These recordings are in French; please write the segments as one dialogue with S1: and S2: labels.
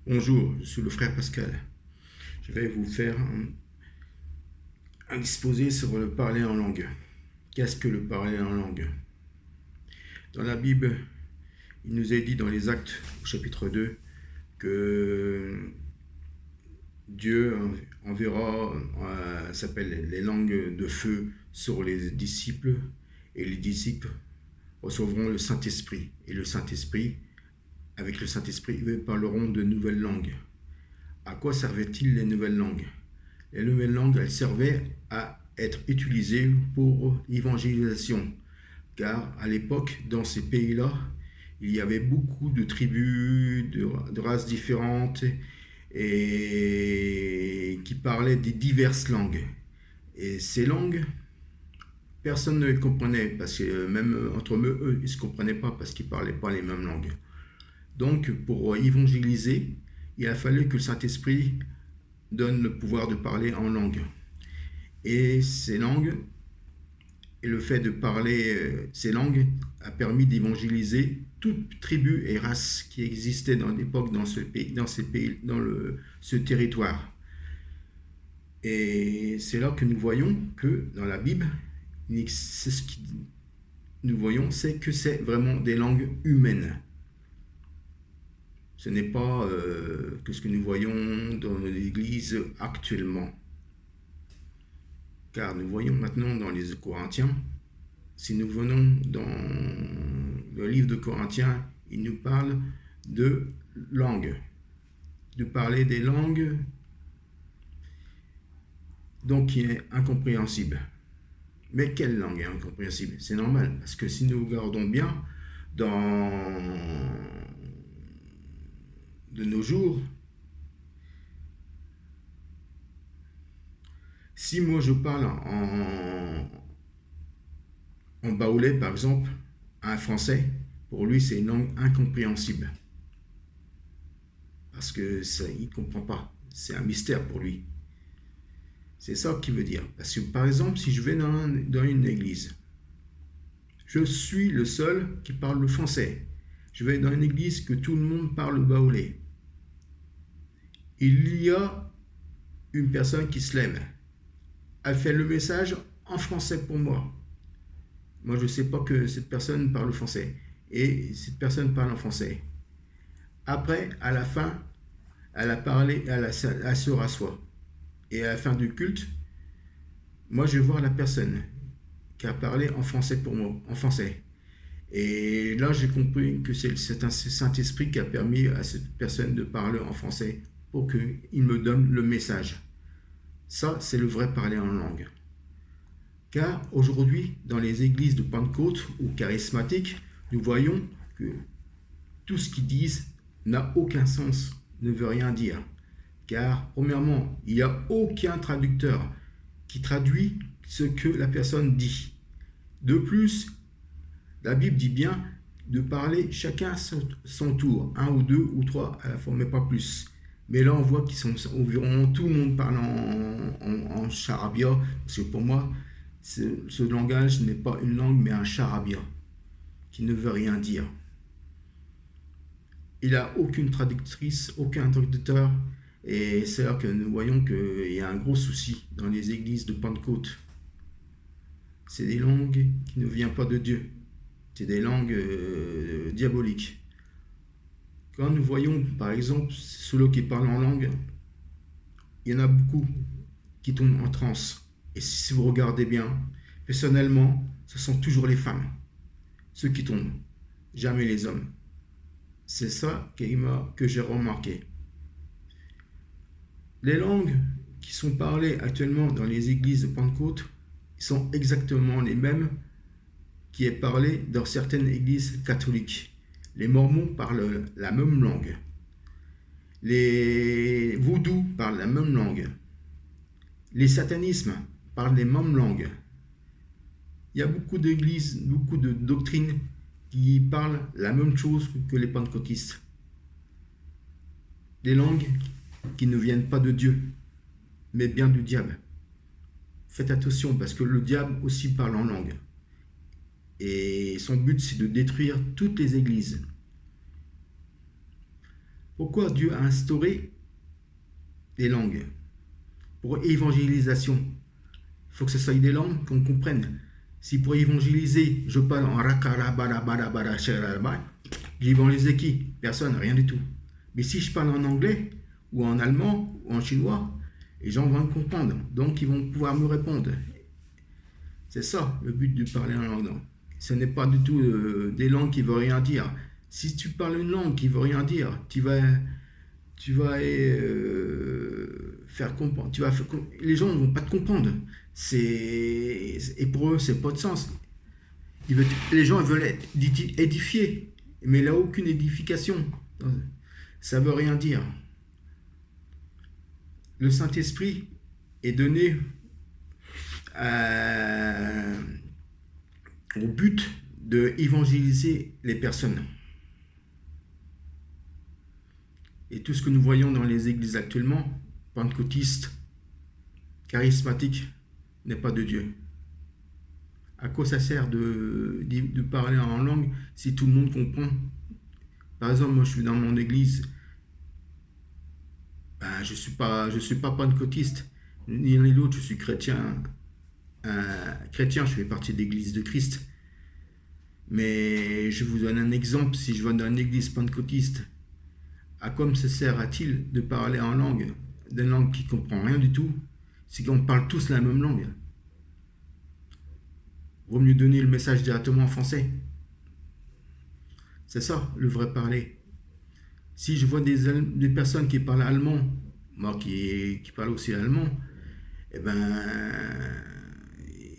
S1: Bonjour, je suis le frère Pascal. Je vais vous faire un exposé sur le parler en langue. Qu'est-ce que le parler en langue? Dans la Bible, il nous est dit dans les Actes, au chapitre 2, que Dieu enverra, s'appelle les langues de feu sur les disciples, et les disciples recevront le Saint-Esprit. Et le Saint-Esprit, avec le Saint-Esprit, ils parleront de nouvelles langues. À quoi servaient-ils les nouvelles langues? Les nouvelles langues, elles servaient à être utilisées pour l'évangélisation. Car à l'époque, dans ces pays-là, il y avait beaucoup de tribus, de races différentes et qui parlaient des diverses langues. Et ces langues, personne ne les comprenait, parce que même entre eux, ils ne se comprenaient pas parce qu'ils ne parlaient pas les mêmes langues. Donc, pour évangéliser, il a fallu que le Saint-Esprit donne le pouvoir de parler en langue. Et ces langues, et le fait de parler ces langues a permis d'évangéliser toute tribu et race qui existait dans l'époque dans ce pays, ce territoire. Et c'est là que nous voyons que dans la Bible, c'est ce que nous voyons, c'est que c'est vraiment des langues humaines. Ce n'est pas que ce que nous voyons dans l'Église actuellement. Car nous voyons maintenant dans les Corinthiens, si nous venons dans le livre de Corinthiens, il nous parle de langues, de parler des langues, donc qui est incompréhensible. Mais quelle langue est incompréhensible? C'est normal, parce que si nous regardons bien, de nos jours, si moi je parle en baoulé, par exemple, à un Français, pour lui c'est une langue incompréhensible. Parce que ça, il ne comprend pas. C'est un mystère pour lui. C'est ça qu'il veut dire. Parce que par exemple, si je vais dans une église, je suis le seul qui parle le français. Je vais dans une église que tout le monde parle le baoulé. Il y a une personne qui se lève. Elle fait le message en français pour moi. Moi, je ne sais pas que cette personne parle français. Et cette personne parle en français. Après, à la fin, elle a parlé, elle se rassoit. Et à la fin du culte, moi, je vais voir la personne qui a parlé en français pour moi, en français. Et là, j'ai compris que c'est un Saint-Esprit qui a permis à cette personne de parler en français pour qu'il me donne le message. Ça, c'est le vrai parler en langue. Car aujourd'hui, dans les églises de Pentecôte ou charismatiques, nous voyons que tout ce qu'ils disent n'a aucun sens, ne veut rien dire. Car, premièrement, il n'y a aucun traducteur qui traduit ce que la personne dit. De plus, la Bible dit bien de parler chacun son tour, un ou deux ou trois à la fois, mais pas plus. Mais là, on voit qu'ils sont environ, tout le monde parle en charabia, parce que pour moi, ce langage n'est pas une langue, mais un charabia, qui ne veut rien dire. Il n'a aucune traductrice, aucun traducteur, et c'est là que nous voyons qu'il y a un gros souci dans les églises de Pentecôte. C'est des langues qui ne viennent pas de Dieu. C'est des langues diaboliques. Quand nous voyons, par exemple, ceux qui parlent en langue, il y en a beaucoup qui tombent en transe. Et si vous regardez bien, personnellement, ce sont toujours les femmes, ceux qui tombent, jamais les hommes. C'est ça que j'ai remarqué. Les langues qui sont parlées actuellement dans les églises de Pentecôte sont exactement les mêmes qui est parlé dans certaines églises catholiques. Les Mormons parlent la même langue. Les Voodoo parlent la même langue. Les satanismes parlent les mêmes langues. Il y a beaucoup d'églises, beaucoup de doctrines qui parlent la même chose que les pentecôtistes. Des langues qui ne viennent pas de Dieu, mais bien du diable. Faites attention parce que le diable aussi parle en langue. Et son but, c'est de détruire toutes les églises. Pourquoi Dieu a instauré des langues? Pour évangélisation. Il faut que ce soit des langues qu'on comprenne. Si pour évangéliser, je parle en rakarabarabara, j'évangélise qui? Personne, rien du tout. Mais si je parle en anglais, ou en allemand, ou en chinois, les gens vont me comprendre. Donc, ils vont pouvoir me répondre. C'est ça, le but de parler en langue. Ce n'est pas du tout des langues qui ne veulent rien dire. Si tu parles une langue qui ne veut rien dire, tu vas faire comprendre. Les gens ne vont pas te comprendre. Et pour eux, c'est pas de sens. Les gens veulent être édifiés, mais il n'y a aucune édification. Ça ne veut rien dire. Le Saint-Esprit est donné au but d'évangéliser les personnes. Et tout ce que nous voyons dans les églises actuellement, pentecôtistes, charismatiques, n'est pas de Dieu. À quoi ça sert de parler en langue si tout le monde comprend? Par exemple, moi je suis dans mon église, je ne suis pas pentecôtiste, ni l'un ni l'autre, je suis chrétien. Chrétien, je fais partie de l'église de Christ. Mais je vous donne un exemple, si je vais dans une église pentecôtiste, à quoi ça sert-il de parler en langue, d'une langue qui ne comprend rien du tout, si on parle tous la même langue? Vaut mieux donner le message directement en français. C'est ça, le vrai parler. Si je vois des personnes qui parlent allemand, moi qui parle aussi allemand, eh ben,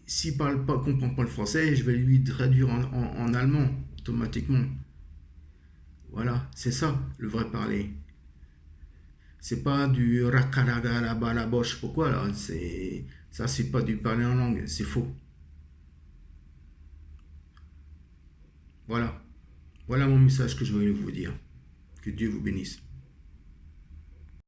S1: s'il ne comprend pas le français, je vais lui traduire en allemand, automatiquement. Voilà, c'est ça, le vrai parler. C'est pas du rakalagalabalabos, pourquoi là? Ça, c'est pas du parler en langue, c'est faux. Voilà. Voilà mon message que je voulais vous dire. Que Dieu vous bénisse.